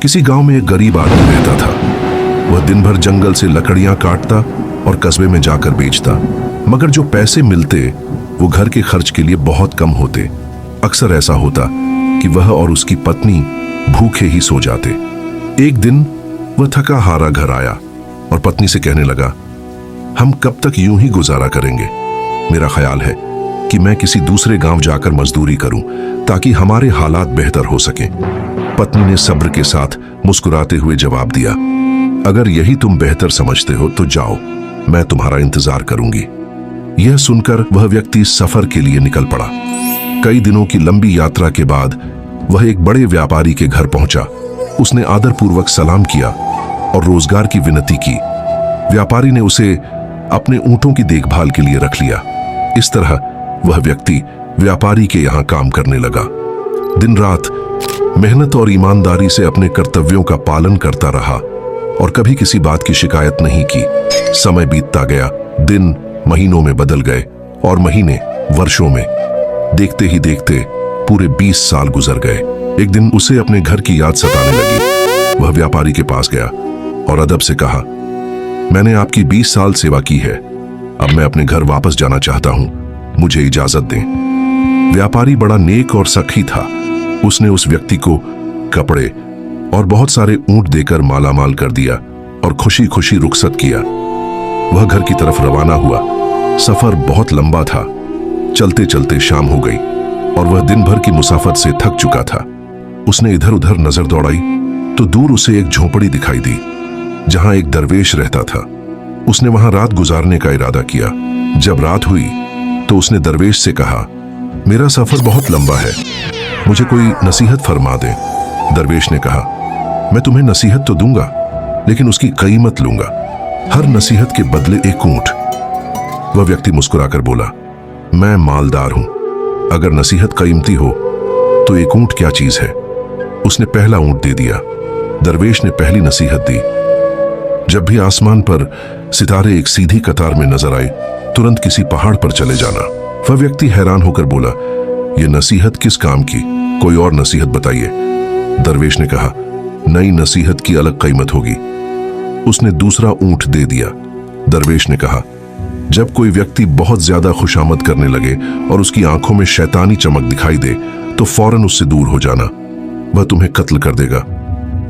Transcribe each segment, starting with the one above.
किसी गांव में एक गरीब आदमी रहता था। वह दिन भर जंगल से लकड़ियां काटता और कस्बे में जाकर बेचता, मगर जो पैसे मिलते वो घर के खर्च के लिए बहुत कम होते। अक्सर ऐसा होता कि वह और उसकी पत्नी भूखे ही सो जाते। एक दिन वह थका हारा घर आया और पत्नी से कहने लगा, हम कब तक यूं ही गुजारा करेंगे? मेरा ख्याल है कि मैं किसी दूसरे गांव जाकर मजदूरी करूं ताकि हमारे हालात बेहतर हो सकें। पत्नी ने सब्र के साथ मुस्कुराते हुए जवाब दिया, अगर यही तुम बेहतर समझते हो तो जाओ, मैं तुम्हारा इंतजार करूंगी। यह सुनकर वह व्यक्ति सफर के लिए निकल पड़ा। कई दिनों की लंबी यात्रा के बाद वह एक बड़े व्यापारी के घर पहुंचा। उसने आदरपूर्वक सलाम किया और रोजगार की विनती की। व्यापारी ने उसे अपने ऊंटों की देखभाल के लिए रख लिया। इस तरह वह व्यक्ति व्यापारी के यहां काम करने लगा। दिन रात मेहनत और ईमानदारी से अपने कर्तव्यों का पालन करता रहा और कभी किसी बात की शिकायत नहीं की। समय बीतता गया, दिन महीनों में बदल गए और महीने वर्षों में। देखते ही देखते पूरे 20 साल गुजर गए। एक दिन उसे अपने घर की याद सताने लगी। वह व्यापारी के पास गया और अदब से कहा, मैंने आपकी 20 साल सेवा की है, अब मैं अपने घर वापस जाना चाहता हूं, मुझे इजाजत दें। व्यापारी बड़ा नेक और सखी था। उसने उस व्यक्ति को कपड़े और बहुत सारे ऊंट देकर मालामाल कर दिया और खुशी खुशी रुखसत किया। वह घर की तरफ रवाना हुआ। सफर बहुत लंबा था। चलते चलते शाम हो गई और वह दिन भर की मुसाफत से थक चुका था। उसने इधर उधर नजर दौड़ाई तो दूर उसे एक झोंपड़ी दिखाई दी जहां एक दरवेश रहता था। उसने वहां रात गुजारने का इरादा किया। जब रात हुई तो उसने दरवेश से कहा, मेरा सफर बहुत लंबा है, मुझे कोई नसीहत फरमा दे। दरवेश ने कहा, मैं तुम्हें नसीहत तो दूंगा, लेकिन उसकी कीमत लूंगा। हर नसीहत के बदले एक ऊंट। वह व्यक्ति मुस्कुराकर बोला, मैं मालदार हूं, अगर नसीहत कीमती हो तो एक ऊंट क्या चीज है। उसने पहला ऊंट दे दिया। दरवेश ने पहली नसीहत दी, जब भी आसमान पर सितारे एक सीधी कतार में नजर आए तुरंत किसी पहाड़ पर चले जाना। वह व्यक्ति हैरान होकर बोला, यह नसीहत किस काम की? कोई और नसीहत बताइए। दरवेश ने कहा, नई नसीहत की अलग कीमत होगी। उसने दूसरा ऊंट दे दिया। दरवेश ने कहा, जब कोई व्यक्ति बहुत ज्यादा खुशामद करने लगे और उसकी आंखों में शैतानी चमक दिखाई दे तो फौरन उससे दूर हो जाना, वह तुम्हें कत्ल कर देगा।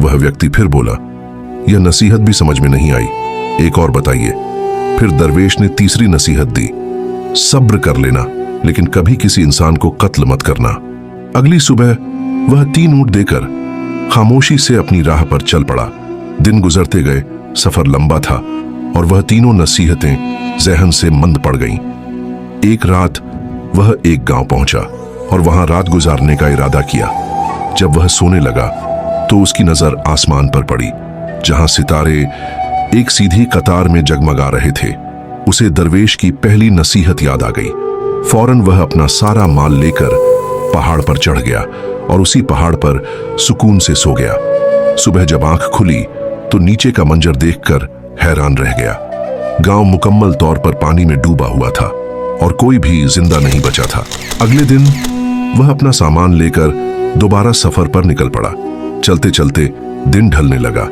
वह व्यक्ति फिर बोला, यह नसीहत भी समझ में नहीं आई, एक और बताइए। फिर दरवेश ने तीसरी नसीहत दी, सब्र कर लेना, लेकिन कभी किसी इंसान को कत्ल मत करना। अगली सुबह वह 3 ऊंट देकर खामोशी से अपनी राह पर चल पड़ा। दिन गुजरते गए, सफर लंबा था और वह तीनों नसीहतें जहन से मंद पड़ गईं। एक रात वह एक गांव पहुंचा और वहां रात गुजारने का इरादा किया। जब वह सोने लगा तो उसकी नजर आसमान पर पड़ी जहां सितारे एक सीधी कतार में जगमगा रहे थे। उसे दरवेश की पहली नसीहत याद आ गई। फौरन वह अपना सारा माल लेकर पहाड़ पर चढ़ गया और उसी पहाड़ पर सुकून से सो गया। सुबह जब आंख खुली तो नीचे का मंजर देखकर हैरान रह गया। गांव मुकम्मल तौर पर पानी में डूबा हुआ था और कोई भी जिंदा नहीं बचा था। अगले दिन वह अपना सामान लेकर दोबारा सफर पर निकल पड़ा। चलते चलते दिन ढलने लगा।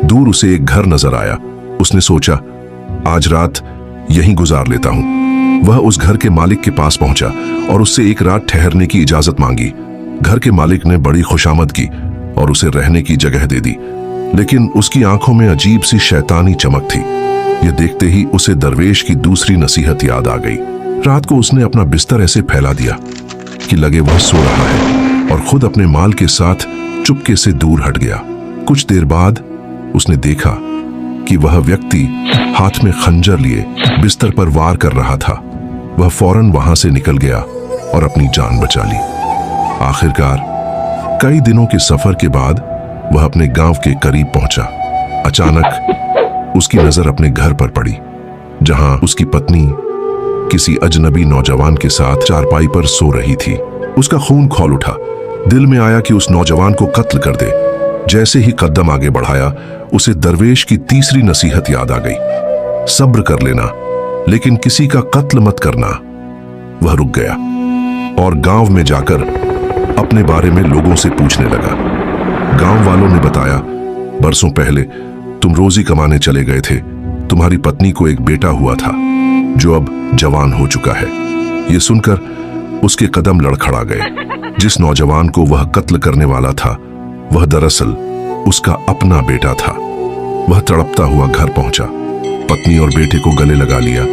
दूर उसे एक घर नजर आया। उसने सोचा, आज रात यहीं गुजार लेता हूं। वह उस घर के मालिक के पास पहुंचा और उससे एक रात ठहरने की इजाजत मांगी। घर के मालिक ने बड़ी खुशामद की और उसे रहने की जगह दे दी, लेकिन उसकी आंखों में अजीब सी शैतानी चमक थी। यह देखते ही उसे दरवेश की दूसरी नसीहत याद आ गई। रात को उसने अपना बिस्तर ऐसे फैला दिया कि लगे वह सो रहा है और खुद अपने माल के साथ चुपके से दूर हट गया। कुछ देर बाद उसने देखा कि वह व्यक्ति हाथ में खंजर लिए बिस्तर पर वार कर रहा था। वह फौरन वहां से निकल गया और अपनी जान बचा ली। आखिरकार कई दिनों के सफर के बाद वह अपने गांव के करीब पहुंचा। अचानक उसकी नजर अपने घर पर पड़ी जहां उसकी पत्नी किसी अजनबी नौजवान के साथ चारपाई पर सो रही थी। उसका खून खौल उठा। दिल में आया कि उस नौजवान को कत्ल कर दे। जैसे ही कदम आगे बढ़ाया उसे दरवेश की तीसरी नसीहत याद आ गई, सब्र कर लेना, लेकिन किसी का कत्ल मत करना। वह रुक गया और गांव में जाकर अपने बारे में लोगों से पूछने लगा। गांव वालों ने बताया, बरसों पहले तुम रोजी कमाने चले गए थे। तुम्हारी पत्नी को एक बेटा हुआ था जो अब जवान हो चुका है। ये सुनकर उसके कदम लड़खड़ा गए। जिस नौजवान को वह कत्ल करने वाला था वह दरअसल उसका अपना बेटा था। वह तड़पता हुआ घर पहुंचा, पत्नी और बेटे को गले लगा लिया